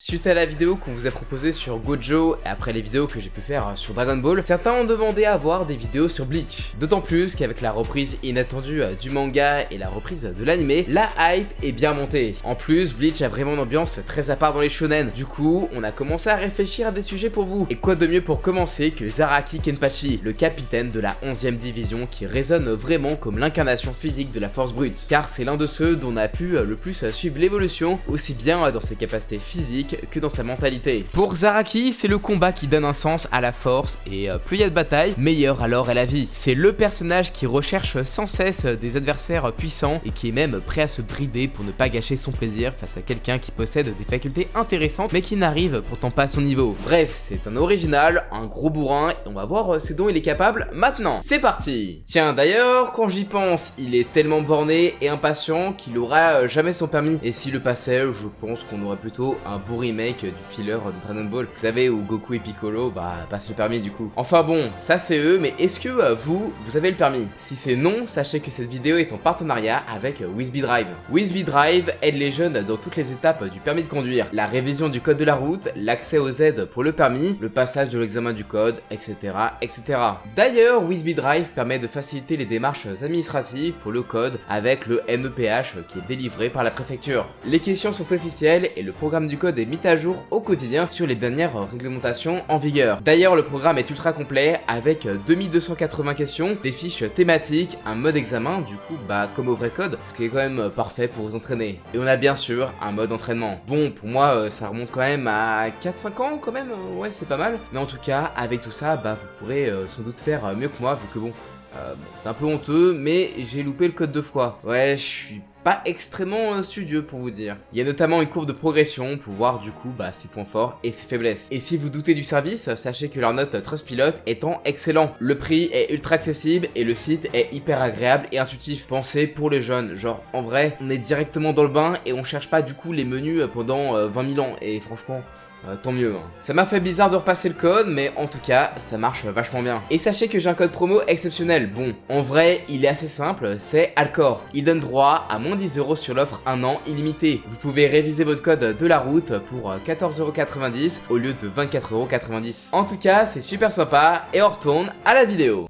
Suite à la vidéo qu'on vous a proposée sur Gojo et après les vidéos que j'ai pu faire sur Dragon Ball, certains ont demandé à voir des vidéos sur Bleach. D'autant plus qu'avec la reprise inattendue du manga et la reprise de l'anime, la hype est bien montée. En plus, Bleach a vraiment une ambiance très à part dans les shonen. Du coup, on a commencé à réfléchir à des sujets pour vous. Et quoi de mieux pour commencer que Zaraki Kenpachi, le capitaine de la 11e division qui résonne vraiment comme l'incarnation physique de la force brute. Car c'est l'un de ceux dont on a pu le plus suivre l'évolution, aussi bien dans ses capacités physiques que dans sa mentalité. Pour Zaraki, c'est le combat qui donne un sens à la force et plus il y a de batailles, meilleure alors est la vie. C'est le personnage qui recherche sans cesse des adversaires puissants et qui est même prêt à se brider pour ne pas gâcher son plaisir face à quelqu'un qui possède des facultés intéressantes mais qui n'arrive pourtant pas à son niveau. Bref, c'est un original, un gros bourrin et on va voir ce dont il est capable maintenant. C'est parti. Tiens d'ailleurs, quand j'y pense, il est tellement borné et impatient qu'il aura jamais son permis. Et s'il le passait, je pense qu'on aurait plutôt un beau remake du filler de Dragon Ball. Vous savez, où Goku et Piccolo passent le permis du coup. Enfin bon, ça c'est eux, mais est-ce que vous avez le permis? Si c'est non, sachez que cette vidéo est en partenariat avec Wizbee Drive. Wizbee Drive aide les jeunes dans toutes les étapes du permis de conduire. La révision du code de la route, l'accès aux aides pour le permis, le passage de l'examen du code, etc. etc. D'ailleurs, Wizbee Drive permet de faciliter les démarches administratives pour le code avec le NEPH qui est délivré par la préfecture. Les questions sont officielles et le programme du code est mis à jour au quotidien sur les dernières réglementations en vigueur. D'ailleurs, le programme est ultra complet avec 2280 questions, des fiches thématiques, un mode examen, du coup, comme au vrai code, ce qui est quand même parfait pour vous entraîner. Et on a bien sûr un mode entraînement. Bon, pour moi, ça remonte quand même à 4-5 ans quand même, ouais, c'est pas mal. Mais en tout cas, avec tout ça, vous pourrez sans doute faire mieux que moi, vu que bon, c'est un peu honteux, mais j'ai loupé le code 2 fois. Ouais, je suis pas extrêmement studieux pour vous dire. Il y a notamment une courbe de progression pour voir du coup ses points forts et ses faiblesses. Et si vous doutez du service, sachez que leur note Trustpilot étant excellent. Le prix est ultra accessible et le site est hyper agréable et intuitif. Pensez pour les jeunes, genre en vrai, on est directement dans le bain et on cherche pas du coup les menus pendant 20 000 ans et franchement... tant mieux. Ça m'a fait bizarre de repasser le code, mais en tout cas, ça marche vachement bien. Et sachez que j'ai un code promo exceptionnel. Bon, en vrai, il est assez simple, c'est Alcor. Il donne droit à moins 10 € sur l'offre 1 an illimité. Vous pouvez réviser votre code de la route pour 14,90 € au lieu de 24,90 €. En tout cas, c'est super sympa et on retourne à la vidéo.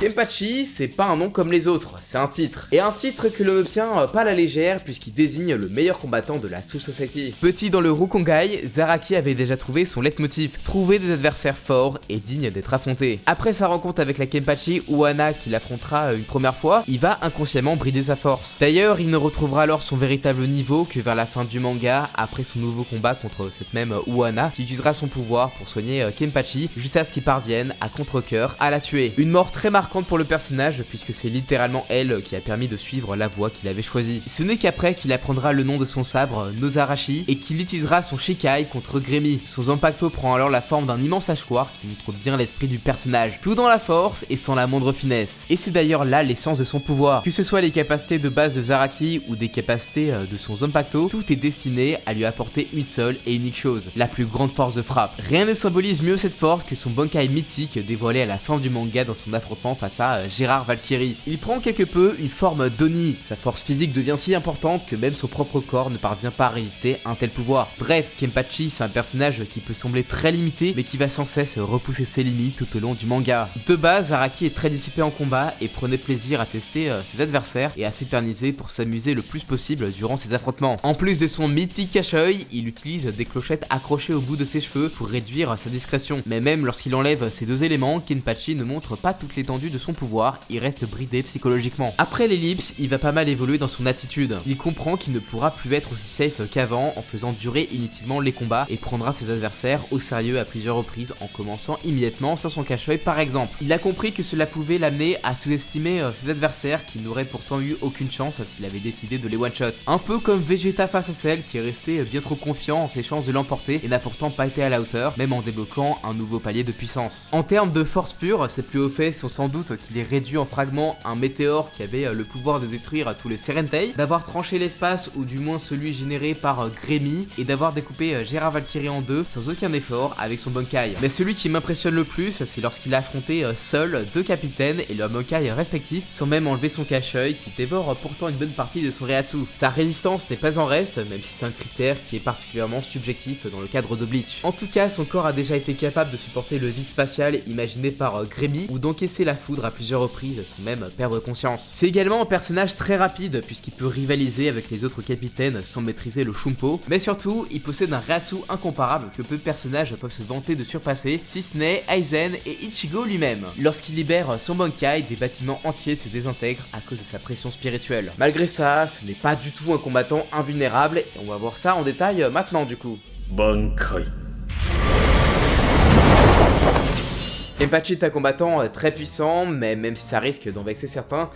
Kenpachi, c'est pas un nom comme les autres, c'est un titre. Et un titre que l'on obtient pas à la légère puisqu'il désigne le meilleur combattant de la Soul Society. Petit dans le Rukongai, Zaraki avait déjà trouvé son leitmotiv, trouver des adversaires forts et dignes d'être affrontés. Après sa rencontre avec la Kenpachi Uana qu'il affrontera une première fois, il va inconsciemment brider sa force. D'ailleurs, il ne retrouvera alors son véritable niveau que vers la fin du manga, après son nouveau combat contre cette même Uana, qui utilisera son pouvoir pour soigner Kenpachi jusqu'à ce qu'il parvienne à contre-cœur à la tuer. Une mort très marquante pour le personnage puisque c'est littéralement elle qui a permis de suivre la voie qu'il avait choisie. Ce n'est qu'après qu'il apprendra le nom de son sabre, Nozarashi, et qu'il utilisera son Shikai contre Gremi. Son Zanpakuto prend alors la forme d'un immense hachoir qui montre bien l'esprit du personnage, tout dans la force et sans la moindre finesse. Et c'est d'ailleurs là l'essence de son pouvoir. Que ce soit les capacités de base de Zaraki ou des capacités de son Zanpakuto, tout est destiné à lui apporter une seule et unique chose, la plus grande force de frappe. Rien ne symbolise mieux cette force que son Bankai mythique dévoilé à la fin du manga dans son affrontement face à Gérard Valkyrie. Il prend quelque peu une forme d'Oni, sa force physique devient si importante que même son propre corps ne parvient pas à résister à un tel pouvoir. Bref, Kenpachi c'est un personnage qui peut sembler très limité mais qui va sans cesse repousser ses limites tout au long du manga. De base, Zaraki est très dissipé en combat et prenait plaisir à tester ses adversaires et à s'éterniser pour s'amuser le plus possible durant ses affrontements. En plus de son mythique cache-œil, il utilise des clochettes accrochées au bout de ses cheveux pour réduire sa discrétion. Mais même lorsqu'il enlève ces deux éléments, Kenpachi ne montre pas toute l'étendue de son pouvoir, il reste bridé psychologiquement. Après l'ellipse, il va pas mal évoluer dans son attitude. Il comprend qu'il ne pourra plus être aussi safe qu'avant en faisant durer inutilement les combats et prendra ses adversaires au sérieux à plusieurs reprises en commençant immédiatement sans son cache-œil par exemple. Il a compris que cela pouvait l'amener à sous-estimer ses adversaires qui n'auraient pourtant eu aucune chance s'il avait décidé de les one-shot. Un peu comme Vegeta face à Cell qui est resté bien trop confiant en ses chances de l'emporter et n'a pourtant pas été à la hauteur, même en débloquant un nouveau palier de puissance. En termes de force pure, ses plus hauts faits sont sans doute doute qu'il ait réduit en fragments un météore qui avait le pouvoir de détruire tous les Serentei, d'avoir tranché l'espace ou du moins celui généré par Grémy et d'avoir découpé Gérard Valkyrie en deux sans aucun effort avec son Bankai. Mais celui qui m'impressionne le plus, c'est lorsqu'il a affronté seul 2 capitaines et leurs Bankai respectifs sans même enlever son cache-œil qui dévore pourtant une bonne partie de son Reiatsu. Sa résistance n'est pas en reste, même si c'est un critère qui est particulièrement subjectif dans le cadre de Bleach. En tout cas, son corps a déjà été capable de supporter le vide spatial imaginé par Grémy ou d'encaisser la foudre à plusieurs reprises sans même perdre conscience. C'est également un personnage très rapide puisqu'il peut rivaliser avec les autres capitaines sans maîtriser le Shumpo, mais surtout il possède un Reiatsu incomparable que peu de personnages peuvent se vanter de surpasser, si ce n'est Aizen et Ichigo lui-même. Lorsqu'il libère son Bankai, des bâtiments entiers se désintègrent à cause de sa pression spirituelle. Malgré ça, ce n'est pas du tout un combattant invulnérable et on va voir ça en détail maintenant du coup. Bankai. Kenpachi est un combattant très puissant, mais même si ça risque d'en vexer certains,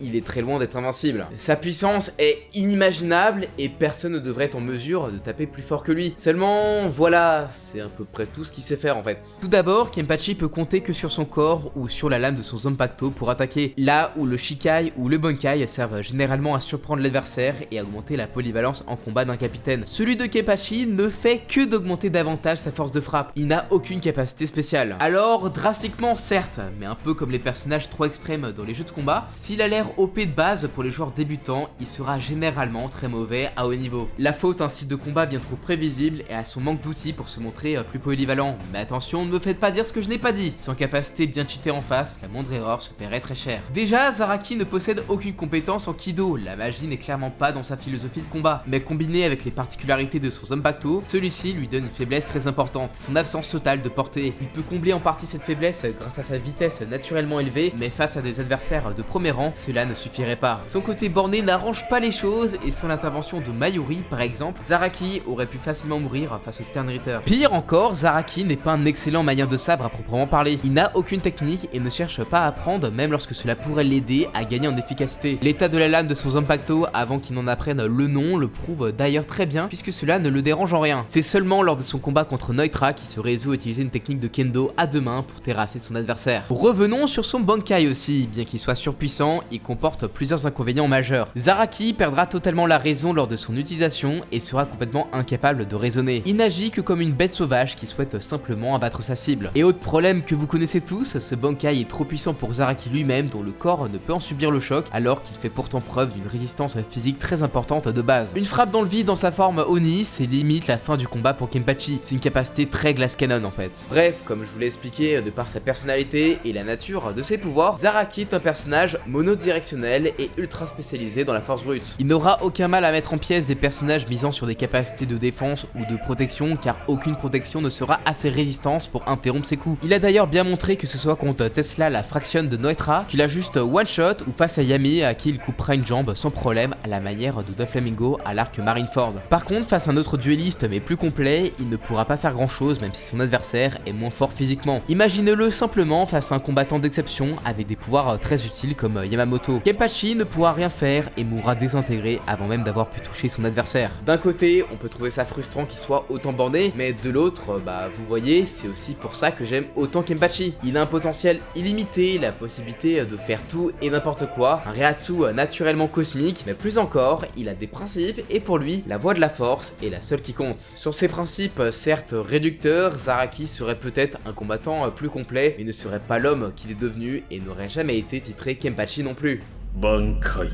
il est très loin d'être invincible. Sa puissance est inimaginable et personne ne devrait être en mesure de taper plus fort que lui. Seulement, voilà, c'est à peu près tout ce qu'il sait faire en fait. Tout d'abord, Kenpachi peut compter que sur son corps ou sur la lame de son Zanpakuto pour attaquer, là où le Shikai ou le Bankai servent généralement à surprendre l'adversaire et à augmenter la polyvalence en combat d'un capitaine. Celui de Kenpachi ne fait que d'augmenter davantage sa force de frappe, il n'a aucune capacité spéciale. Alors, drastiquement certes, mais un peu comme les personnages trop extrêmes dans les jeux de combat, s'il a l'air OP de base pour les joueurs débutants, il sera généralement très mauvais à haut niveau. La faute à un style de combat bien trop prévisible et à son manque d'outils pour se montrer plus polyvalent. Mais attention, ne me faites pas dire ce que je n'ai pas dit. Sans capacité bien cheatée en face, la moindre erreur se paierait très cher. Déjà, Zaraki ne possède aucune compétence en Kido, la magie n'est clairement pas dans sa philosophie de combat, mais combiné avec les particularités de son Zanpakuto, celui-ci lui donne une faiblesse très importante, son absence totale de portée. Il peut combler en partie cette faiblesse grâce à sa vitesse naturellement élevée, mais face à des adversaires de premier rang, cela ne suffirait pas. Son côté borné n'arrange pas les choses et sans l'intervention de Mayuri par exemple, Zaraki aurait pu facilement mourir face au Stern Ritter. Pire encore, Zaraki n'est pas un excellent manieur de sabre à proprement parler. Il n'a aucune technique et ne cherche pas à apprendre même lorsque cela pourrait l'aider à gagner en efficacité. L'état de la lame de son Zanpakuto avant qu'il n'en apprenne le nom le prouve d'ailleurs très bien puisque cela ne le dérange en rien. C'est seulement lors de son combat contre Neutra qu'il se résout à utiliser une technique de kendo à deux mains pour terrasser son adversaire. Revenons sur son Bankai aussi, bien qu'il soit surpuissant, il comporte plusieurs inconvénients majeurs. Zaraki perdra totalement la raison lors de son utilisation et sera complètement incapable de raisonner. Il n'agit que comme une bête sauvage qui souhaite simplement abattre sa cible. Et autre problème que vous connaissez tous, ce Bankai est trop puissant pour Zaraki lui-même dont le corps ne peut en subir le choc alors qu'il fait pourtant preuve d'une résistance physique très importante de base. Une frappe dans le vide dans sa forme Oni, c'est limite la fin du combat pour Kenpachi. C'est une capacité très Glass Cannon en fait. Bref, comme je vous l'ai expliqué, de par sa personnalité et la nature de ses pouvoirs, Zaraki est un personnage monodirectionnel et ultra spécialisé dans la force brute. Il n'aura aucun mal à mettre en pièces des personnages misant sur des capacités de défense ou de protection car aucune protection ne sera assez résistante pour interrompre ses coups. Il a d'ailleurs bien montré que ce soit contre Tesla la fraction de Neutra qu'il a juste one shot ou face à Yami à qui il coupera une jambe sans problème à la manière de Doflamingo à l'arc Marineford. Par contre, face à un autre dueliste mais plus complet, il ne pourra pas faire grand chose même si son adversaire est moins fort physiquement. Imaginez-le simplement face à un combattant d'exception avec des pouvoirs très utiles comme Yamamoto. Kenpachi ne pourra rien faire et mourra désintégré avant même d'avoir pu toucher son adversaire. D'un côté, on peut trouver ça frustrant qu'il soit autant borné, mais de l'autre, vous voyez, c'est aussi pour ça que j'aime autant Kenpachi. Il a un potentiel illimité, la possibilité de faire tout et n'importe quoi, un Reiatsu naturellement cosmique, mais plus encore, il a des principes et pour lui, la voie de la force est la seule qui compte. Sur ces principes, certes réducteurs, Zaraki serait peut-être un combattant plus complet, mais ne serait pas l'homme qu'il est devenu et n'aurait jamais été titré Kenpachi non plus. Bankai.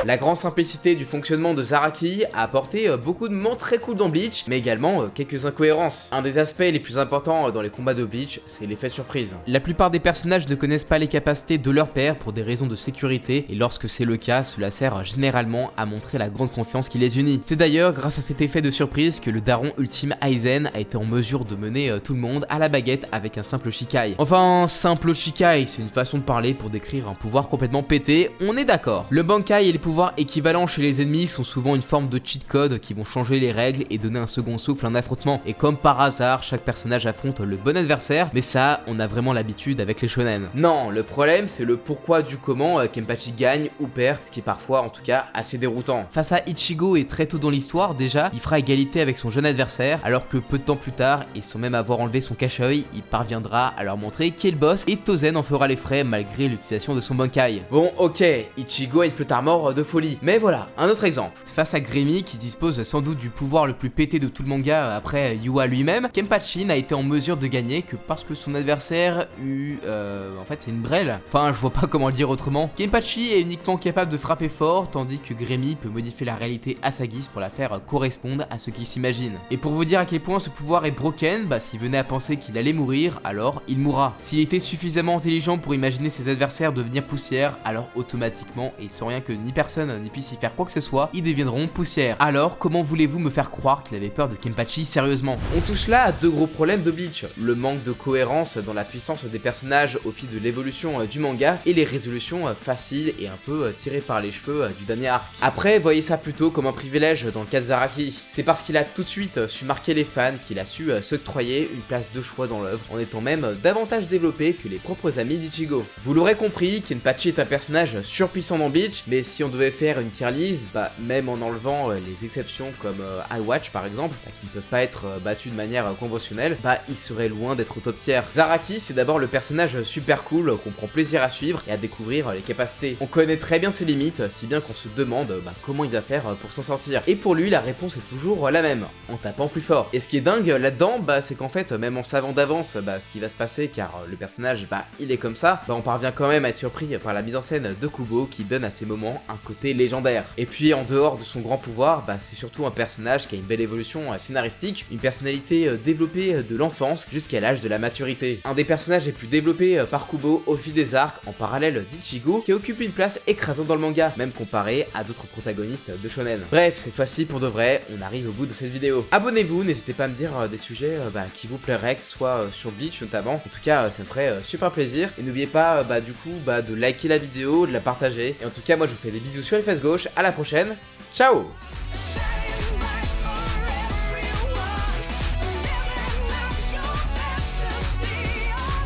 La grande simplicité du fonctionnement de Zaraki a apporté beaucoup de moments très cool dans Bleach, mais également quelques incohérences. Un des aspects les plus importants dans les combats de Bleach, c'est l'effet surprise. La plupart des personnages ne connaissent pas les capacités de leur père pour des raisons de sécurité, et lorsque c'est le cas, cela sert généralement à montrer la grande confiance qui les unit. C'est d'ailleurs grâce à cet effet de surprise que le daron ultime Aizen a été en mesure de mener tout le monde à la baguette avec un simple Shikai. Enfin, simple Shikai, c'est une façon de parler pour décrire un pouvoir complètement pété, on est d'accord. Le Bankai et les pouvoirs pouvoirs équivalents chez les ennemis sont souvent une forme de cheat code qui vont changer les règles et donner un second souffle à un affrontement. Et comme par hasard, chaque personnage affronte le bon adversaire, mais ça, on a vraiment l'habitude avec les shonen. Non, le problème c'est le pourquoi du comment Kenpachi gagne ou perd, ce qui est parfois en tout cas assez déroutant. Face à Ichigo et très tôt dans l'histoire déjà, il fera égalité avec son jeune adversaire, alors que peu de temps plus tard, et sans même avoir enlevé son cache-œil, il parviendra à leur montrer qui est le boss et Tozen en fera les frais malgré l'utilisation de son Bankai. Bon ok, Ichigo a une plate armor de folie, mais voilà, un autre exemple. Face à Grémy qui dispose sans doute du pouvoir le plus pété de tout le manga après Yua lui-même, Kenpachi n'a été en mesure de gagner que parce que son adversaire eut... en fait c'est une brêle. Enfin je vois pas comment le dire autrement. Kenpachi est uniquement capable de frapper fort, tandis que Grémy peut modifier la réalité à sa guise pour la faire correspondre à ce qu'il s'imagine. Et pour vous dire à quel point ce pouvoir est broken, bah s'il venait à penser qu'il allait mourir, alors il mourra. S'il était suffisamment intelligent pour imaginer ses adversaires devenir poussière, alors automatiquement, et sans rien que ni personne n'y puisse y faire quoi que ce soit, ils deviendront poussière. Alors comment voulez-vous me faire croire qu'il avait peur de Kenpachi sérieusement? On touche là à deux gros problèmes de Bleach, le manque de cohérence dans la puissance des personnages au fil de l'évolution du manga et les résolutions faciles et un peu tirées par les cheveux du dernier arc. Après, voyez ça plutôt comme un privilège dans le cas de Zaraki. C'est parce qu'il a tout de suite su marquer les fans qu'il a su s'octroyer une place de choix dans l'œuvre, en étant même davantage développé que les propres amis d'Ichigo. Vous l'aurez compris, Kenpachi est un personnage surpuissant dans Bleach, mais si on devait faire une tier list, bah même en enlevant les exceptions comme iWatch par exemple, qui ne peuvent pas être battus de manière conventionnelle, bah il serait loin d'être au top tier. Zaraki, c'est d'abord le personnage super cool qu'on prend plaisir à suivre et à découvrir les capacités. On connaît très bien ses limites, si bien qu'on se demande comment il va faire pour s'en sortir. Et pour lui, la réponse est toujours la même, en tapant plus fort. Et ce qui est dingue là-dedans, c'est qu'en fait, même en savant d'avance ce qui va se passer, car le personnage, il est comme ça, on parvient quand même à être surpris par la mise en scène de Kubo qui donne à ces moments un côté légendaire. Et puis en dehors de son grand pouvoir, c'est surtout un personnage qui a une belle évolution scénaristique, une personnalité développée de l'enfance jusqu'à l'âge de la maturité. Un des personnages les plus développés par Kubo au fil des arcs, en parallèle d'Ichigo, qui occupe une place écrasante dans le manga, même comparé à d'autres protagonistes de shonen. Bref, cette fois-ci pour de vrai, on arrive au bout de cette vidéo. Abonnez-vous, n'hésitez pas à me dire des sujets qui vous plairaient, que ce soit sur Bleach notamment. En tout cas, ça me ferait super plaisir. Et n'oubliez pas du coup de liker la vidéo, de la partager. Et en tout cas, moi je vous fais des bisous sur les fesses gauches. À la prochaine. Ciao!